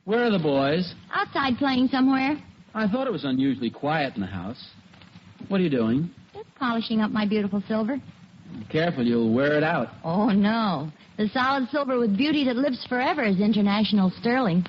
Where are the boys? Outside playing somewhere. I thought it was unusually quiet in the house. What are you doing? Just polishing up my beautiful silver. Careful, you'll wear it out. Oh, no. The solid silver with beauty that lives forever is international sterling.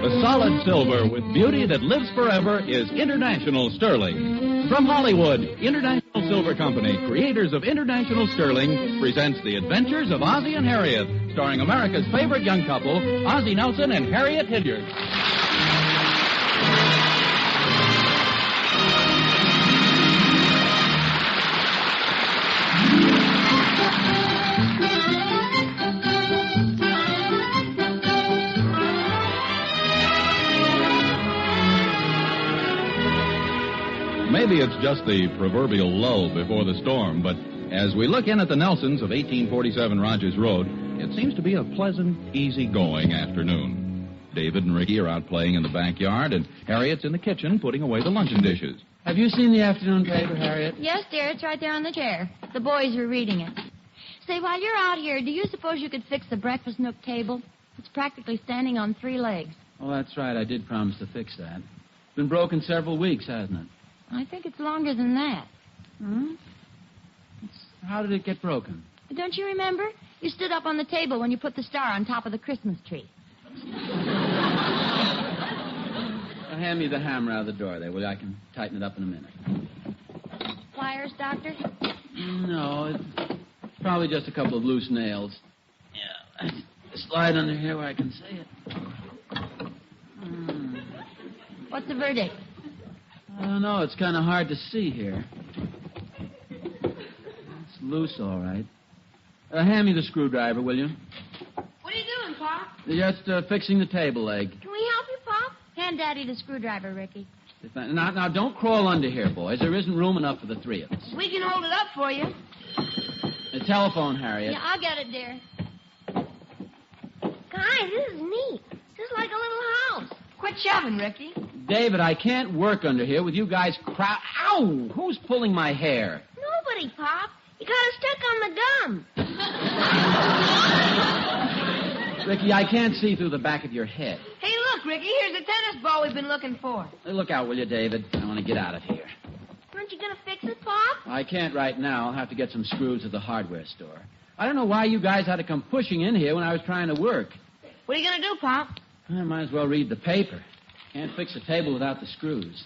The solid silver with beauty that lives forever is International Sterling. From Hollywood, International Silver Company, creators of International Sterling, presents The Adventures of Ozzie and Harriet, starring America's favorite young couple, Ozzie Nelson and Harriet Hilliard. Maybe it's just the proverbial lull before the storm, but as we look in at the Nelsons of 1847 Rogers Road, it seems to be a pleasant, easy-going afternoon. David and Ricky are out playing in the backyard, and Harriet's in the kitchen putting away the luncheon dishes. Have you seen the afternoon paper, Harriet? Yes, dear. It's right there on the chair. The boys are reading it. Say, while you're out here, do you suppose you could fix the breakfast nook table? It's practically standing on 3 legs. Oh, that's right. I did promise to fix that. It's been broken several weeks, hasn't it? I think it's longer than that. Hmm? How did it get broken? Don't you remember? You stood up on the table when you put the star on top of the Christmas tree. Hand me the hammer out of the door there, will you? I can tighten it up in a minute. Pliers, Doctor? No, it's probably just a couple of loose nails. Yeah, slide under here where I can see it. What's the verdict? I don't know. It's kind of hard to see here. It's loose, all right. Hand me the screwdriver, will you? What are you doing, Pop? Just fixing the table leg. Can we help you, Pop? Hand Daddy the screwdriver, Ricky. Now, don't crawl under here, boys. There isn't room enough for the 3 of us. We can hold it up for you. The telephone, Harriet. Yeah, I'll get it, dear. Guys, this is neat. Just like a little house. Quit shoving, Ricky. David, I can't work under here with you guys Ow! Who's pulling my hair? Nobody, Pop. You got it stuck on the gum. Ricky, I can't see through the back of your head. Hey, look, Ricky, here's the tennis ball we've been looking for. Hey, look out, will you, David? I want to get out of here. Aren't you going to fix it, Pop? I can't right now. I'll have to get some screws at the hardware store. I don't know why you guys had to come pushing in here when I was trying to work. What are you going to do, Pop? I might as well read the paper. Can't fix a table without the screws.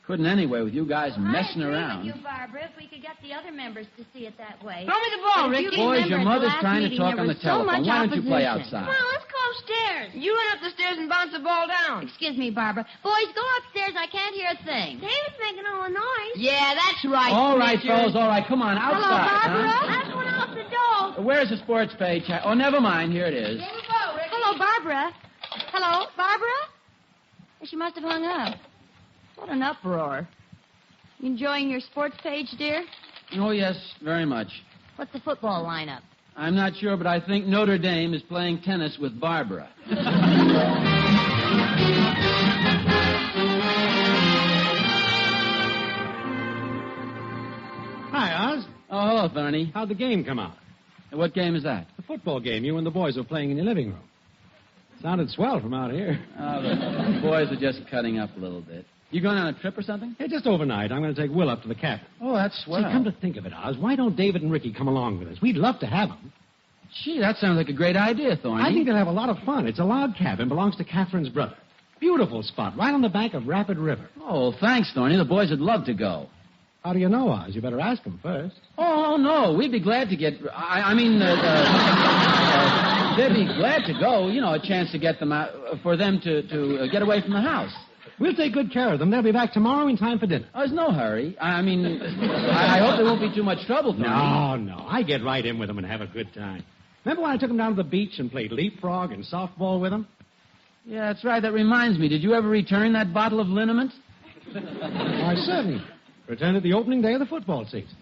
Couldn't anyway with you guys messing around. With you, Barbara, if we could get the other members to see it that way. Throw me the ball, Ricky. Boys, your mother's trying to talk on the telephone. Why don't you play outside? Come on, let's go upstairs. You run up the stairs and bounce the ball down. Excuse me, Barbara. Boys, go upstairs. I can't hear a thing. David's making all the noise. Yeah, that's right. All right, fellas, all right. Come on, outside. Hello, Barbara. Huh? That's going out the door. Where's the sports page? Oh, never mind. Here it is. Here we go, Ricky. Hello, Barbara. Hello, Barbara? She must have hung up. What an uproar. You enjoying your sports page, dear? Oh, yes, very much. What's the football lineup? I'm not sure, but I think Notre Dame is playing tennis with Barbara. Hi, Oz. Oh, hello, Thorny. How'd the game come out? What game is that? The football game you and the boys were playing in your living room. Sounded swell from out here. Oh, the boys are just cutting up a little bit. You going on a trip or something? Hey, just overnight. I'm going to take Will up to the cabin. Oh, that's swell. See, come to think of it, Oz, why don't David and Ricky come along with us? We'd love to have them. Gee, that sounds like a great idea, Thorny. I think they'll have a lot of fun. It's a log cabin, belongs to Catherine's brother. Beautiful spot, right on the bank of Rapid River. Oh, thanks, Thorny. The boys would love to go. How do you know, Oz? You better ask them first. Oh, no. We'd be glad to get... they'd be glad to go. You know, a chance to get them out... for them to get away from the house. We'll take good care of them. They'll be back tomorrow in time for dinner. Oh, there's no hurry. I hope there won't be too much trouble, Thorny. No. I get right in with them and have a good time. Remember when I took them down to the beach and played leapfrog and softball with them? Yeah, that's right. That reminds me. Did you ever return that bottle of liniment? Why, certainly. Returned it the opening day of the football season.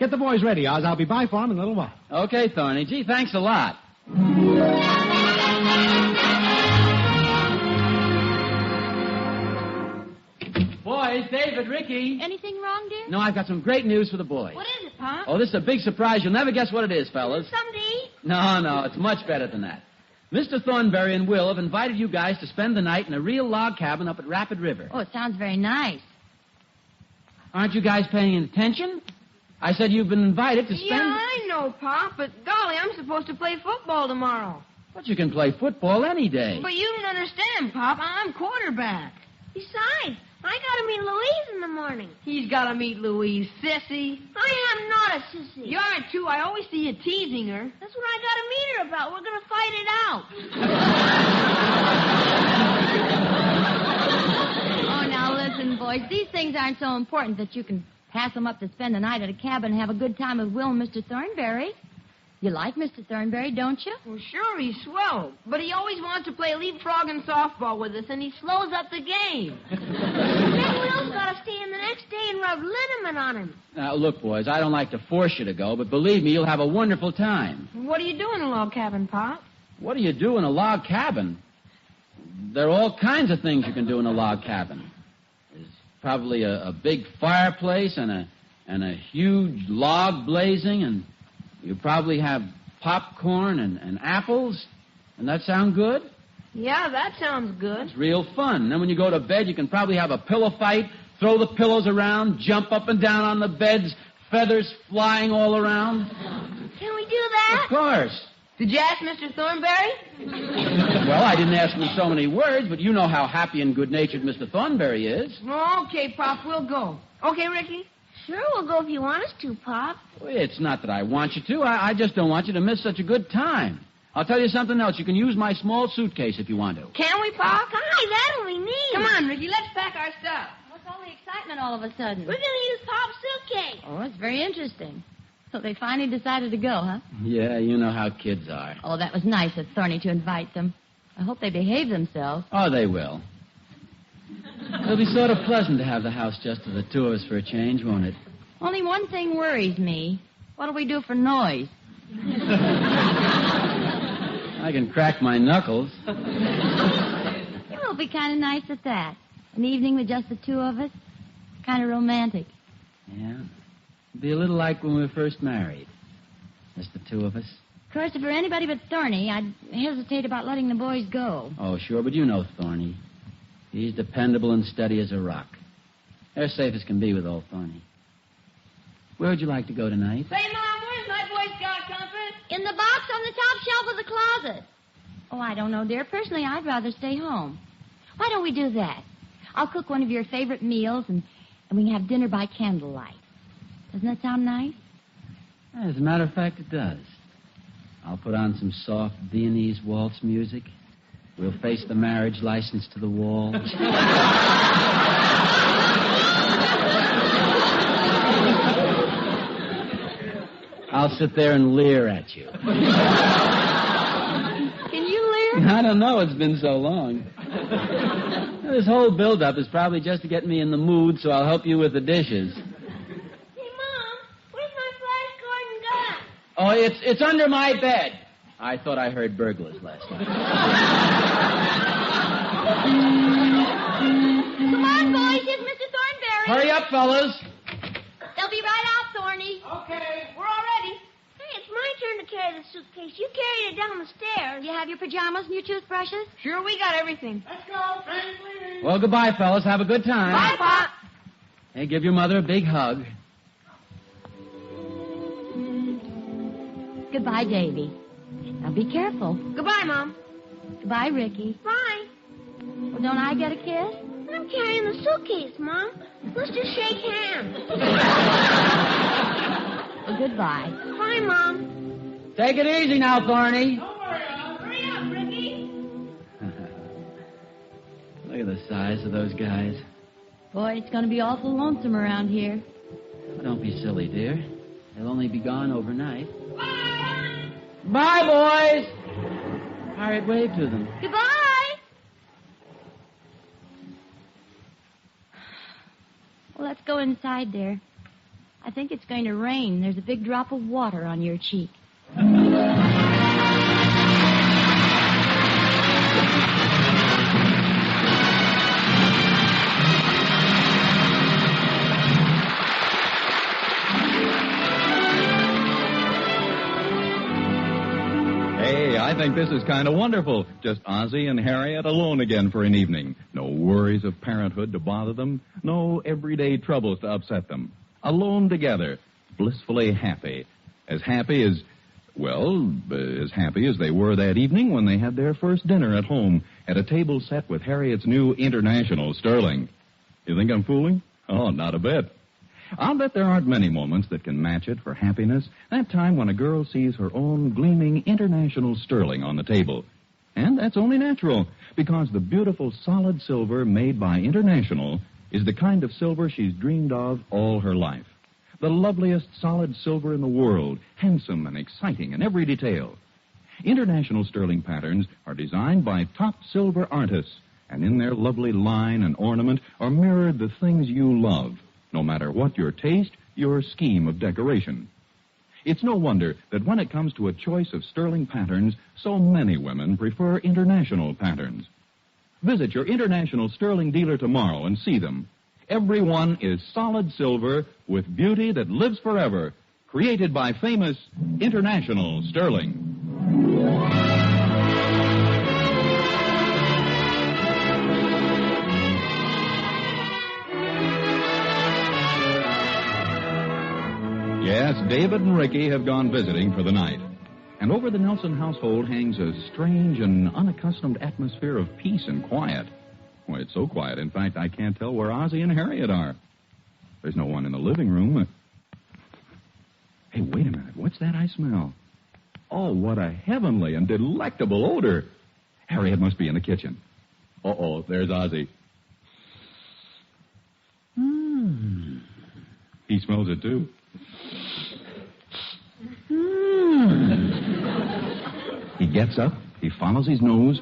Get the boys ready, Oz. I'll be by for them in a little while. Okay, Thorny. Gee, thanks a lot. Boys, David, Ricky. Anything wrong, dear? No, I've got some great news for the boys. What is it, Pop? Oh, this is a big surprise. You'll never guess what it is, fellas. Something to eat? No, it's much better than that. Mr. Thornberry and Will have invited you guys to spend the night in a real log cabin up at Rapid River. Oh, it sounds very nice. Aren't you guys paying attention? I said you've been invited to spend... Yeah, I know, Pop, but golly, I'm supposed to play football tomorrow. But you can play football any day. But you don't understand, Pop. I'm quarterback. Besides, I gotta meet Louise in the morning. He's gotta meet Louise, sissy. I am not a sissy. You aren't, too. I always see you teasing her. That's what I gotta meet her about. We're gonna fight it out. Oh, now listen, boys. These things aren't so important that you can pass them up to spend the night at a cabin and have a good time with Will and Mr. Thornberry. You like Mr. Thornberry, don't you? Well, sure, he's swell. But he always wants to play leapfrog and softball with us, and he slows up the game. Then Will's got to stay in the next day and rub liniment on him. Now, look, boys, I don't like to force you to go, but believe me, you'll have a wonderful time. What do you do in a log cabin, Pop? What do you do in a log cabin? There are all kinds of things you can do in a log cabin. There's probably a big fireplace and a huge log blazing, and you probably have popcorn and apples. And that sound good? Yeah, that sounds good. It's real fun. And then when you go to bed, you can probably have a pillow fight, throw the pillows around, jump up and down on the beds, feathers flying all around. Can we do that? Of course. Did you ask Mr. Thornberry? Well, I didn't ask him in so many words, but you know how happy and good-natured Mr. Thornberry is. Okay, Pop, we'll go. Okay, Ricky? Sure, we'll go if you want us to, Pop. Well, it's not that I want you to. I just don't want you to miss such a good time. I'll tell you something else. You can use my small suitcase if you want to. Can we, Pop? Hi, that'll be neat. Come on, Ricky, let's pack our stuff. What's all the excitement all of a sudden? We're going to use Pop's suitcase. Oh, it's very interesting. So they finally decided to go, huh? Yeah, you know how kids are. Oh, that was nice of Thorny to invite them. I hope they behave themselves. Oh, they will. It'll be sort of pleasant to have the house just to the two of us for a change, won't it? Only one thing worries me. What'll we do for noise? I can crack my knuckles. It'll be kind of nice at that. An evening with just the two of us. Kind of romantic. Yeah. It'll be a little like when we were first married. Just the two of us. Of course, if it were anybody but Thorny, I'd hesitate about letting the boys go. Oh, sure, but you know Thorny. He's dependable and steady as a rock. They're safe as can be with old Thorny. Where would you like to go tonight? Say, Mom, where's my Boy Scout compass? In the box on the top shelf of the closet. Oh, I don't know, dear. Personally, I'd rather stay home. Why don't we do that? I'll cook one of your favorite meals, and we can have dinner by candlelight. Doesn't that sound nice? As a matter of fact, it does. I'll put on some soft Viennese waltz music. We'll face the marriage license to the wall. I'll sit there and leer at you. Can you leer? I don't know. It's been so long. This whole build-up is probably just to get me in the mood, so I'll help you with the dishes. Hey, Mom, where's my flashcard and gun? Oh, it's under my bed. I thought I heard burglars last night. Come on, boys. Here's Mr. Thornberry. Hurry up, fellas. They'll be right out, Thorny. Okay. We're all ready. Hey, it's my turn to carry the suitcase. You carried it down the stairs. You have your pajamas and your toothbrushes? Sure, we got everything. Let's go. Train's leaving. Well, goodbye, fellas. Have a good time. Bye, Pop. Hey, give your mother a big hug. Goodbye, Davy. Now be careful. Goodbye, Mom. Goodbye, Ricky. Bye. Well, don't I get a kiss? I'm carrying the suitcase, Mom. Let's just shake hands. Well, goodbye. Bye, Mom. Take it easy now, Thorny. Don't worry, Al. Hurry up, Ricky. Look at the size of those guys. Boy, it's going to be awful lonesome around here. Oh, don't be silly, dear. They'll only be gone overnight. Bye. Bye, boys. Harriet, wave to them. Goodbye. Well, let's go inside, dear. I think it's going to rain. There's a big drop of water on your cheek. Hey, I think this is kind of wonderful. Just Ozzie and Harriet alone again for an evening. No worries of parenthood to bother them. No everyday troubles to upset them. Alone together. Blissfully happy. As happy as they were that evening when they had their first dinner at home at a table set with Harriet's new International Sterling. You think I'm fooling? Oh, not a bit. I'll bet there aren't many moments that can match it for happiness. That time when a girl sees her own gleaming International Sterling on the table. And that's only natural, because the beautiful solid silver made by International is the kind of silver she's dreamed of all her life. The loveliest solid silver in the world, handsome and exciting in every detail. International Sterling patterns are designed by top silver artists, and in their lovely line and ornament are mirrored the things you love, no matter what your taste, your scheme of decoration. It's no wonder that when it comes to a choice of sterling patterns, so many women prefer International patterns. Visit your International Sterling dealer tomorrow and see them. Every one is solid silver with beauty that lives forever, created by famous International Sterling. Yes, David and Ricky have gone visiting for the night. And over the Nelson household hangs a strange and unaccustomed atmosphere of peace and quiet. Well, it's so quiet, in fact, I can't tell where Ozzie and Harriet are. There's no one in the living room. Hey, wait a minute. What's that I smell? Oh, what a heavenly and delectable odor. Harriet must be in the kitchen. Uh-oh, there's Ozzie. He smells it, too. He gets up, he follows his nose.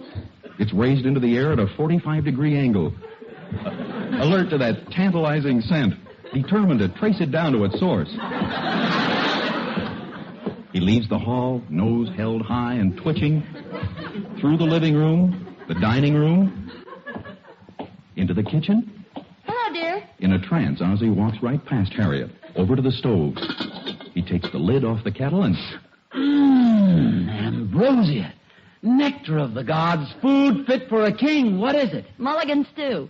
It's raised into the air at a 45-degree angle. Alert to that tantalizing scent, determined to trace it down to its source. He leaves the hall, nose held high and twitching, through the living room, the dining room, into the kitchen. Hello, dear. In a trance, Ozzie walks right past Harriet, over to the stove. He takes the lid off the kettle and... Ambrosia. Nectar of the gods. Food fit for a king. What is it? Mulligan stew.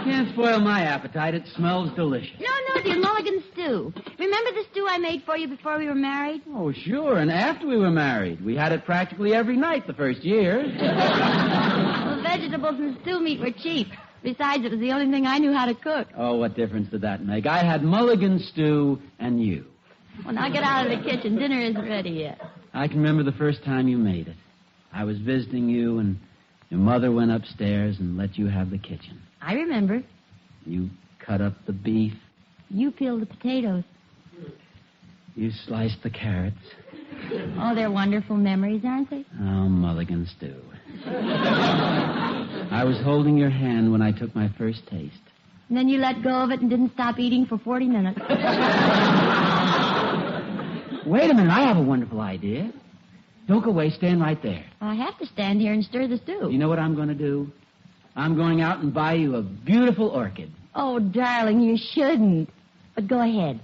Can't spoil my appetite. It smells delicious. No, dear, Mulligan stew. Remember the stew I made for you before we were married? Oh, sure. And after we were married. We had it practically every night the first year. Well, vegetables and stew meat were cheap. Besides, it was the only thing I knew how to cook. Oh, what difference did that make? I had mulligan stew and you. Well, now get out of the kitchen. Dinner isn't ready yet. I can remember the first time you made it. I was visiting you, and your mother went upstairs and let you have the kitchen. I remember. You cut up the beef. You peeled the potatoes. You sliced the carrots. Oh, they're wonderful memories, aren't they? Oh, mulligan stew. I was holding your hand when I took my first taste. And then you let go of it and didn't stop eating for 40 minutes. Wait a minute, I have a wonderful idea. Don't go away, stand right there. I have to stand here and stir the stew. You know what I'm going to do? I'm going out and buy you a beautiful orchid. Oh, darling, you shouldn't. But go ahead.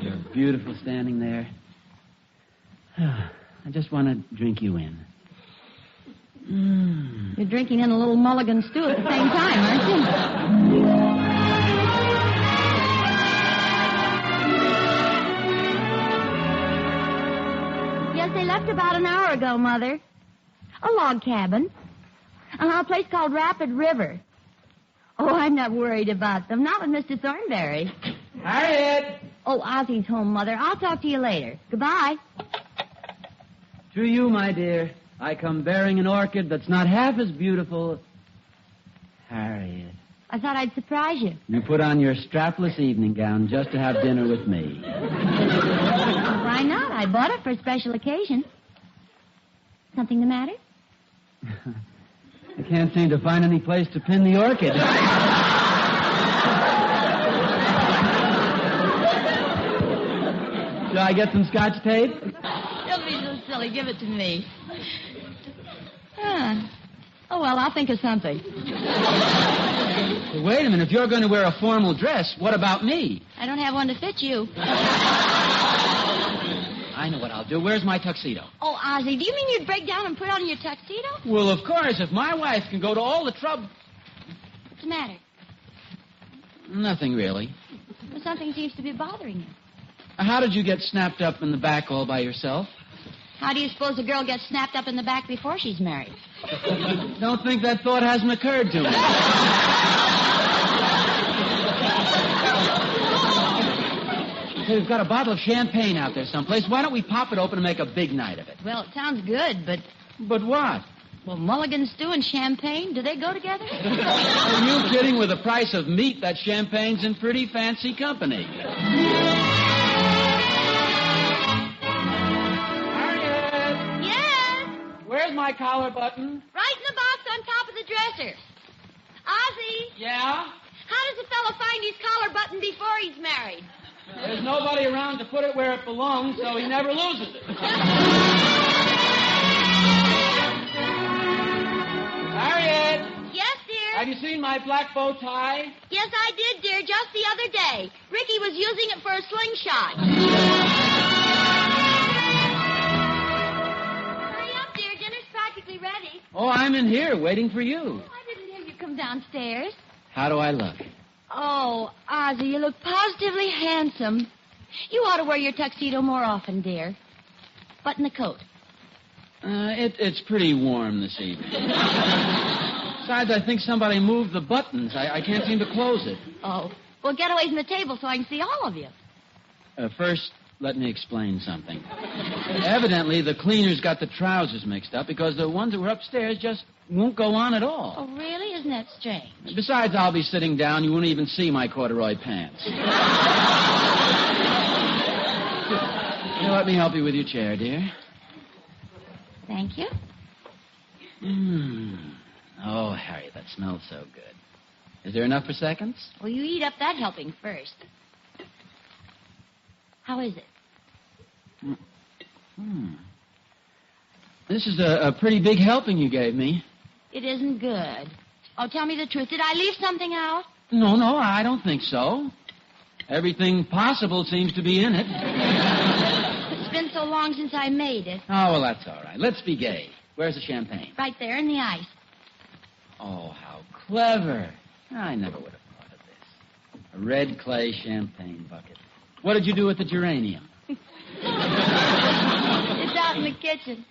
You're beautiful standing there. I just want to drink you in. You're drinking in a little mulligan stew at the same time, aren't you? Yes, they left about an hour ago, Mother. A log cabin. A place called Rapid River. Oh, I'm not worried about them. Not with Mr. Thornberry. Harriet! Oh, Ozzie's home, Mother. I'll talk to you later. Goodbye. To you, my dear, I come bearing an orchid that's not half as beautiful. Harriet. I thought I'd surprise you. You put on your strapless evening gown just to have dinner with me. Why not? I bought it for a special occasion. Something the matter? I can't seem to find any place to pin the orchid. Do I get some Scotch tape? Don't be so silly. Give it to me. Oh, well, I'll think of something. Hey, wait a minute. If you're going to wear a formal dress, what about me? I don't have one to fit you. I know what I'll do. Where's my tuxedo? Oh, Ozzie, do you mean you'd break down and put on your tuxedo? Well, of course. If my wife can go to all the trouble... What's the matter? Nothing, really. Well, something seems to be bothering you. How did you get snapped up in the back all by yourself? How do you suppose a girl gets snapped up in the back before she's married? Don't think that thought hasn't occurred to me. Hey, we've got a bottle of champagne out there someplace. Why don't we pop it open and make a big night of it? Well, it sounds good, but... But what? Well, mulligan stew and champagne, do they go together? Are you kidding? With the price of meat, that champagne's in pretty fancy company. Harriet! Yes? Where's my collar button? Right in the box on top of the dresser. Ozzie? Yeah? How does a fellow find his collar button before he's married? There's nobody around to put it where it belongs, so he never loses it. Harriet! Yes, dear? Have you seen my black bow tie? Yes, I did, dear, just the other day. Ricky was using it for a slingshot. Hurry up, dear. Dinner's practically ready. Oh, I'm in here waiting for you. I didn't hear you come downstairs. How do I look? Oh, Ozzie, you look positively handsome. You ought to wear your tuxedo more often, dear. Button the coat. It's pretty warm this evening. Besides, I think somebody moved the buttons. I can't seem to close it. Oh. Well, get away from the table so I can see all of you. First, let me explain something. Evidently, the cleaners got the trousers mixed up because the ones that were upstairs just won't go on at all. Oh, really? Isn't that strange? Besides, I'll be sitting down. You won't even see my corduroy pants. Here, let me help you with your chair, dear. Thank you. Oh, Harriet, that smells so good. Is there enough for seconds? Well, you eat up that helping first. How is it? This is a pretty big helping you gave me. It isn't good. Oh, tell me the truth. Did I leave something out? No, I don't think so. Everything possible seems to be in it. It's been so long since I made it. Oh, well, that's all right. Let's be gay. Where's the champagne? Right there in the ice. Oh, how clever. I never would have thought of this. A red clay champagne bucket. What did you do with the geranium? It's out in the kitchen.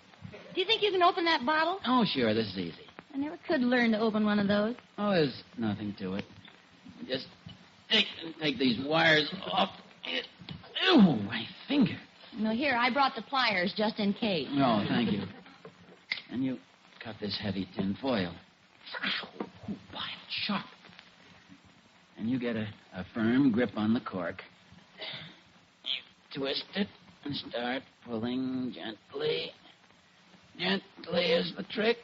Do you think you can open that bottle? Oh, sure, this is easy. I never could learn to open one of those. Oh, there's nothing to it. Just take these wires off. Ew, my finger. No, here, I brought the pliers just in case. Oh, thank you. And you cut this heavy tin foil. Ow, boy, it's sharp. And you get a firm grip on the cork. You twist it and start pulling gently. Gently is the trick.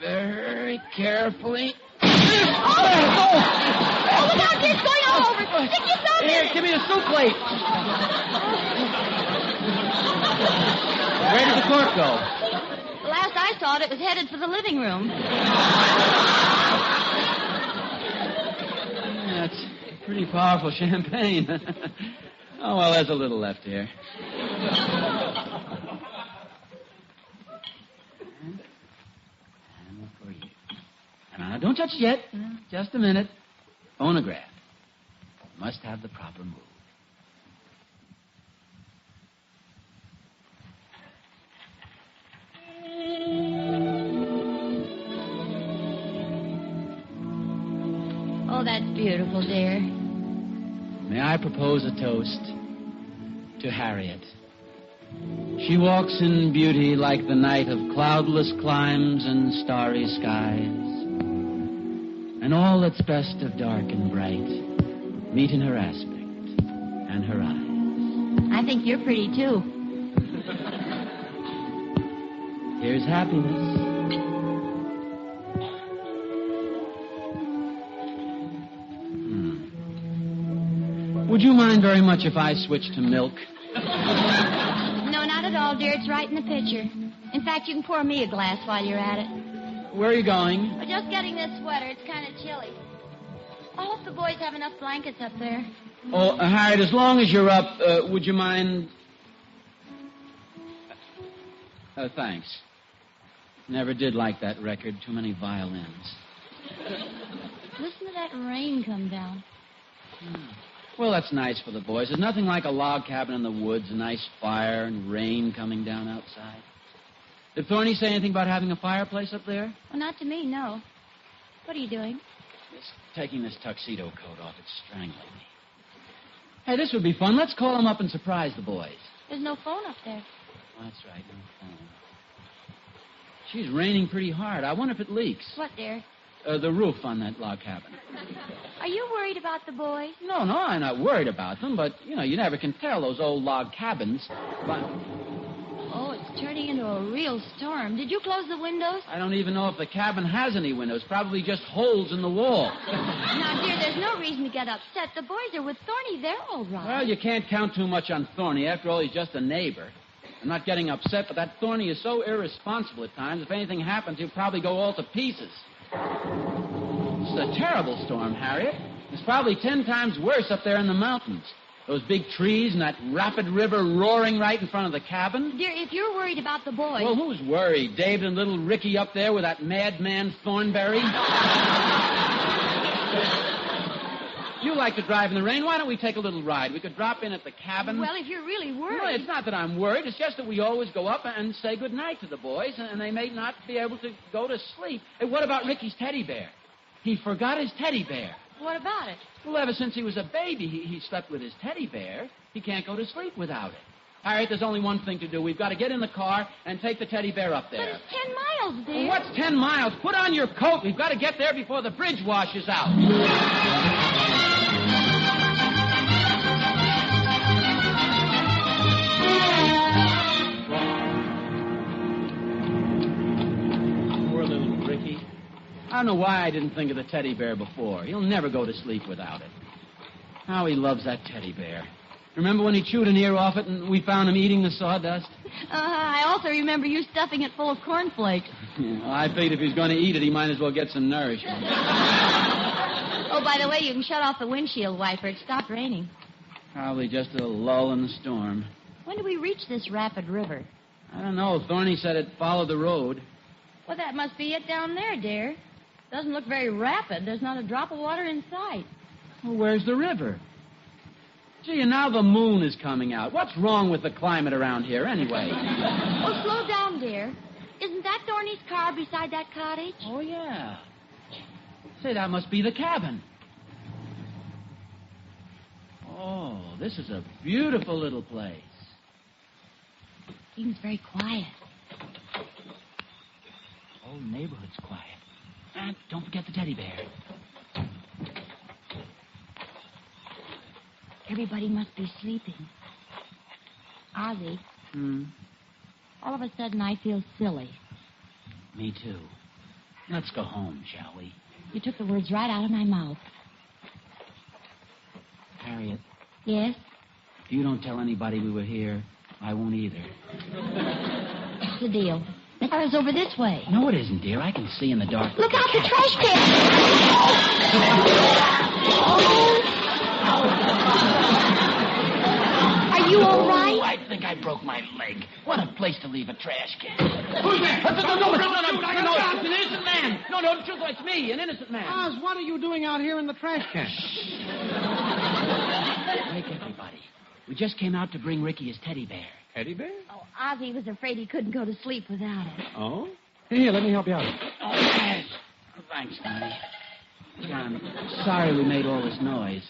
Very carefully. Oh, look out, it's going all over. Stick yourself in Here, it. give me the soup plate. Where did the cork go? The last I saw it was headed for the living room. That's pretty powerful champagne. Oh, well, there's a little left here. And for you. Now, don't touch it yet. Just a minute. Phonograph. Must have the proper move. Oh, that's beautiful, dear. May I propose a toast to Harriet? She walks in beauty like the night of cloudless climes and starry skies. And all that's best of dark and bright meet in her aspect and her eyes. I think you're pretty, too. Here's happiness. Would you mind very much if I switched to milk? No, not at all, dear. It's right in the pitcher. In fact, you can pour me a glass while you're at it. Where are you going? We're just getting this sweater. It's kind of chilly. I hope the boys have enough blankets up there. Oh, Harriet, as long as you're up, would you mind... thanks. Never did like that record. Too many violins. Listen to that rain come down. Well, that's nice for the boys. There's nothing like a log cabin in the woods, a nice fire and rain coming down outside. Did Thorny say anything about having a fireplace up there? Well, not to me, no. What are you doing? Just taking this tuxedo coat off. It's strangling me. Hey, this would be fun. Let's call them up and surprise the boys. There's no phone up there. Oh, that's right, no phone. She's raining pretty hard. I wonder if it leaks. What, dear? The roof on that log cabin. Are you worried about the boys? No, I'm not worried about them, but, you never can tell those old log cabins. But... Oh, it's turning into a real storm. Did you close the windows? I don't even know if the cabin has any windows. Probably just holes in the wall. Now, dear, there's no reason to get upset. The boys are with Thorny. They're all right. Well, you can't count too much on Thorny. After all, he's just a neighbor. I'm not getting upset, but that Thorny is so irresponsible at times. If anything happens, he'll probably go all to pieces. It's a terrible storm, Harriet. It's probably 10 times worse up there in the mountains. Those big trees and that rapid river roaring right in front of the cabin. Dear, if you're worried about the boys... Well, who's worried? David and little Ricky up there with that madman Thornberry? You like to drive in the rain. Why don't we take a little ride? We could drop in at the cabin. Well, if you're really worried... No, it's not that I'm worried. It's just that we always go up and say goodnight to the boys, and they may not be able to go to sleep. Hey, what about Ricky's teddy bear? He forgot his teddy bear. What about it? Well, ever since he was a baby, he slept with his teddy bear. He can't go to sleep without it. Harriet, there's only one thing to do. We've got to get in the car and take the teddy bear up there. But it's 10 miles, dear. Well, what's 10 miles? Put on your coat. We've got to get there before the bridge washes out. Poor little Ricky. I don't know why I didn't think of the teddy bear before. He'll never go to sleep without it. How he loves that teddy bear. Remember when he chewed an ear off it and we found him eating the sawdust? I also remember you stuffing it full of cornflakes. Yeah, well, I figured if he's going to eat it, he might as well get some nourishment. Oh, by the way, you can shut off the windshield wiper. It stopped raining. Probably just a lull in the storm. When do we reach this rapid river? I don't know. Thorny said it followed the road. Well, that must be it down there, dear. Doesn't look very rapid. There's not a drop of water in sight. Well, where's the river? Gee, and now the moon is coming out. What's wrong with the climate around here, anyway? Oh, slow down, dear. Isn't that Thorny's car beside that cottage? Oh, yeah. Say, that must be the cabin. Oh, this is a beautiful little place. Seems very quiet. The whole neighborhood's quiet. And don't forget the teddy bear. Everybody must be sleeping. Ozzie. All of a sudden, I feel silly. Me too. Let's go home, shall we? You took the words right out of my mouth. Harriet, Yes? if you don't tell anybody we were here, I won't either. What's the deal? The car's over this way. No, it isn't, dear. I can see in the dark. Look out, the trash can! Are you all right? Oh, I think I broke my leg. What a place to leave a trash can. Who's there? No, it's an innocent man. No, truth, it's me, an innocent man. Oz, what are you doing out here in the trash can? Wake everybody. We just came out to bring Ricky his teddy bear. Teddy bear? Oh, Ozzie was afraid he couldn't go to sleep without it. Oh? Here, let me help you out. Oh, yes. Thanks, Danny. I'm sorry we made all this noise.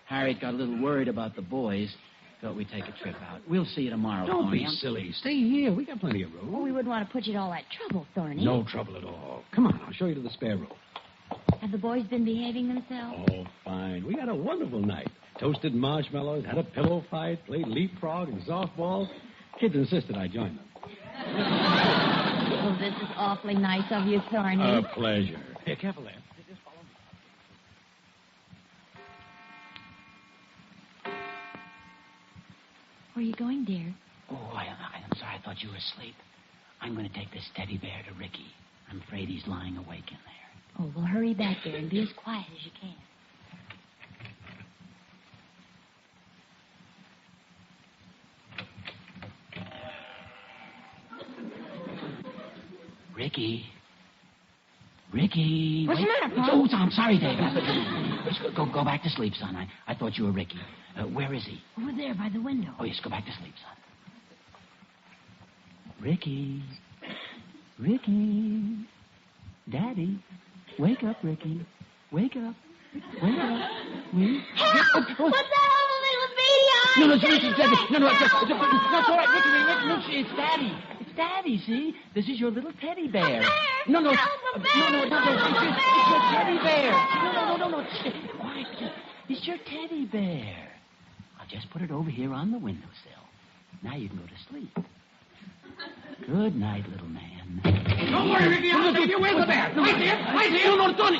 Harriet got a little worried about the boys. Thought we'd take a trip out. We'll see you tomorrow, Don't Thorny. be silly. Stay here. We got plenty of room. Well, we wouldn't want to put you to all that trouble, Thorny. No trouble at all. Come on, I'll show you to the spare room. Have the boys been behaving themselves? Oh, fine. We had a wonderful night. Toasted marshmallows, had a pillow fight, played leapfrog and softball. Kids insisted I join them. Oh, this is awfully nice of you, Thorny. A pleasure. Here, careful there. Just follow me. you going, dear? Oh, I'm sorry. I thought you were asleep. I'm going to take this teddy bear to Ricky. I'm afraid he's lying awake in there. Oh, well, hurry back there and be as quiet as you can. Ricky. What's the matter, Pop? Oh, I'm sorry, Dave. Just go back to sleep, son. I thought you were Ricky. Where is he? Over there by the window. Oh, yes, go back to sleep, son. Ricky. Ricky. Daddy. Wake up, Ricky. Wake up. Wake up. Help! What's that other little baby on? No, it's Daddy. No, it's all right. Ricky, it's Daddy. It's Daddy, see? This is your little teddy bear. No. Help, a bear. It's your teddy bear. No. Quiet. It's your teddy bear. I'll just put it over here on the windowsill. Now you can go to sleep. Good night, little man. Don't worry, Ricky. I'll save you. Where's the bear? Right here. No, Tony.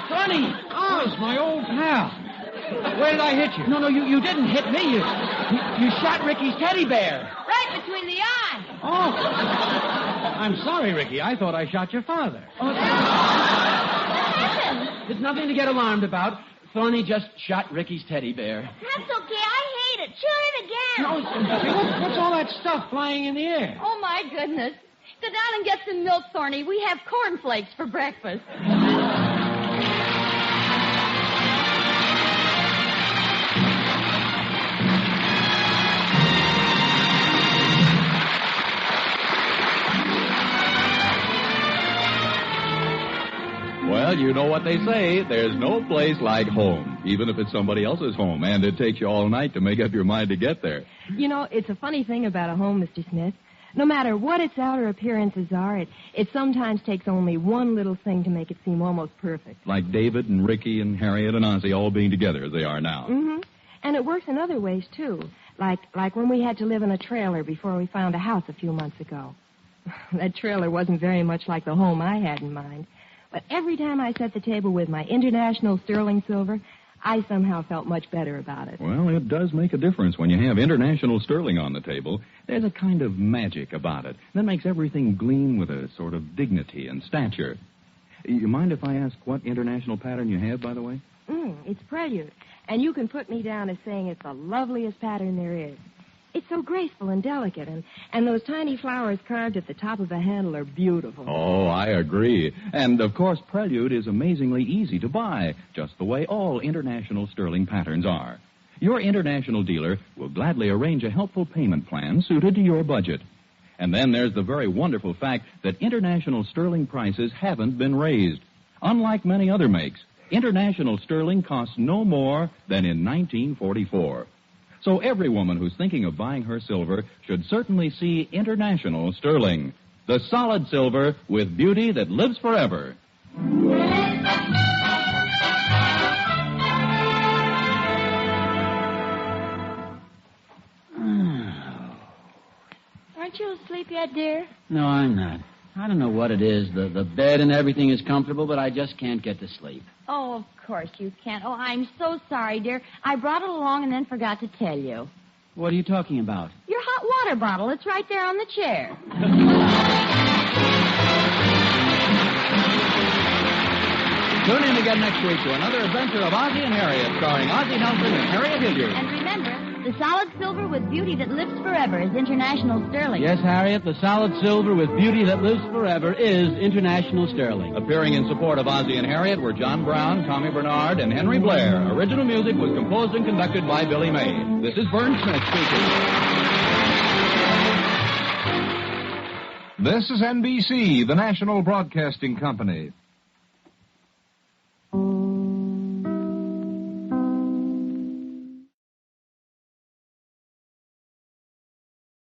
Tony. Oh, it's my old pal. Where did I hit you? No, you didn't hit me. You shot Ricky's teddy bear. Right between the eyes. Oh. I'm sorry, Ricky. I thought I shot your father. There's nothing to get alarmed about. Thorny just shot Ricky's teddy bear. That's okay. I hate it. Shoot it again. What's all that stuff flying in the air? Oh, my goodness. Go down and get some milk, Thorny. We have cornflakes for breakfast. Well, you know what they say. There's no place like home, even if it's somebody else's home, and it takes you all night to make up your mind to get there. You know, it's a funny thing about a home, Mr. Smith. No matter what its outer appearances are, it sometimes takes only one little thing to make it seem almost perfect. Like David and Ricky and Harriet and Ozzie all being together as they are now. Mm-hmm. And it works in other ways, too. Like when we had to live in a trailer before we found a house a few months ago. That trailer wasn't very much like the home I had in mind. But every time I set the table with my international sterling silver, I somehow felt much better about it. Well, it does make a difference when you have international sterling on the table. There's a kind of magic about it that makes everything gleam with a sort of dignity and stature. You mind if I ask what international pattern you have, by the way? It's Prelude. And you can put me down as saying it's the loveliest pattern there is. It's so graceful and delicate, and those tiny flowers carved at the top of the handle are beautiful. Oh, I agree. And, of course, Prelude is amazingly easy to buy, just the way all international sterling patterns are. Your international dealer will gladly arrange a helpful payment plan suited to your budget. And then there's the very wonderful fact that international sterling prices haven't been raised. Unlike many other makes, international sterling costs no more than in 1944. So every woman who's thinking of buying her silver should certainly see international sterling, the solid silver with beauty that lives forever. Aren't you asleep yet, dear? No, I'm not. I don't know what it is. The bed and everything is comfortable, but I just can't get to sleep. Oh, of course you can't. Oh, I'm so sorry, dear. I brought it along and then forgot to tell you. What are you talking about? Your hot water bottle. It's right there on the chair. Tune in again next week to another adventure of Ozzie and Harriet, starring Ozzie Nelson and Harriet Hilliard. And remember, the solid silver with beauty that lives forever is international sterling. Yes, Harriet, the solid silver with beauty that lives forever is international sterling. Appearing in support of Ozzie and Harriet were John Brown, Tommy Bernard, and Henry Blair. Original music was composed and conducted by Billy May. This is Vern Smith speaking. This is NBC, the national broadcasting company.